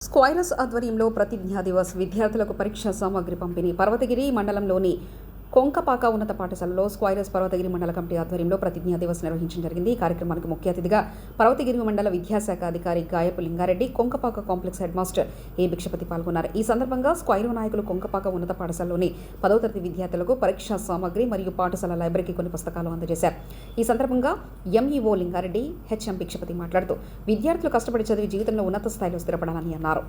స్క్వైరస్ ఆధ్వర్యంలో ప్రతిజ్ఞా దివస్ విద్యార్థులకు పరీక్షా సామగ్రి పంపిణీ. పర్వతగిరి మండలంలోని కొంకపాక ఉన్నత పాఠశాలలో స్క్వైరస్ పర్వతగిరి మండల కమిటీ ఆధ్వర్యంలో ప్రతిజ్ఞా దివస్ నిర్వహించడం జరిగింది. ఈ కార్యక్రమానికి ముఖ్య అతిథిగా పర్వతగిరి మండల విద్యాశాఖ అధికారి గాయపు లింగారెడ్డి, కొంకపాక కాంప్లెక్స్ హెడ్ మాస్టర్ ఏ భిక్షపతి పాల్గొన్నారు. ఈ సందర్భంగా స్క్వైరో నాయకులు కొంకపాక ఉన్నత పాఠశాలలోని 10వ తరగతి విద్యార్థులకు పరీక్షా సామగ్రి మరియు పాఠశాల లైబ్రరీకి కొన్ని పుస్తకాలు అందజేశారు. ఈ సందర్భంగా ఎంఈఓ లింగారెడ్డి, హెచ్ఎం భిక్షపతి మాట్లాడుతూ విద్యార్థులు కష్టపడి చదివి జీవితంలో ఉన్నత స్థాయిలో స్థిరపడాలని అన్నారు.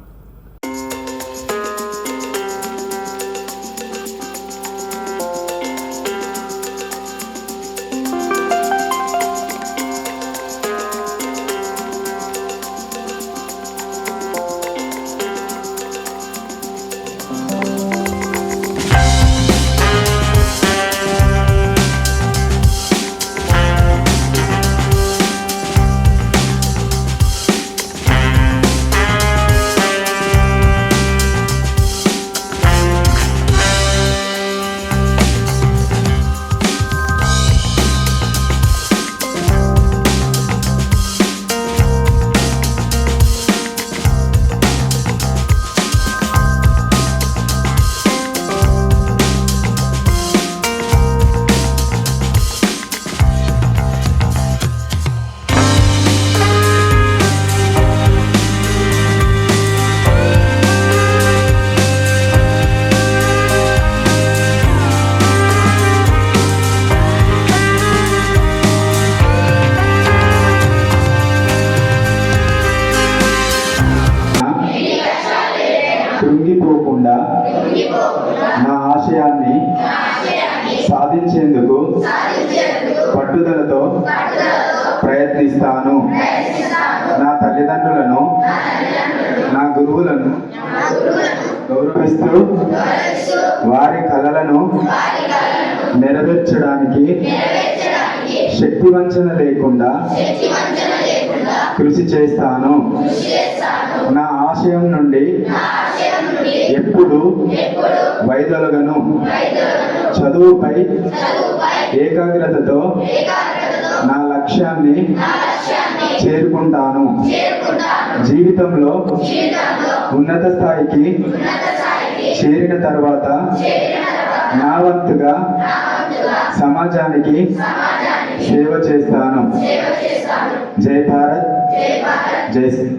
కృంగిపోకుండా నా ఆశయాన్ని సాధించేందుకు పట్టుదలతో ప్రయత్నిస్తాను. నా తల్లిదండ్రులను, నా గురువులను గౌరవిస్తూ వారి కలలను నెరవేర్చడానికి శక్తివంచన లేకుండా కృషి చేస్తాను. నా ఆశయం నుండి ఎప్పుడు వైదొలగను. చదువుపై ఏకాగ్రతతో నా లక్ష్యాన్ని చేరుకుంటాను. జీవితంలో ఉన్నత స్థాయికి చేరిన తర్వాత నా వంతుగా సమాజానికి సేవ చేస్తాను. జై భారత్, జై శ్రీ.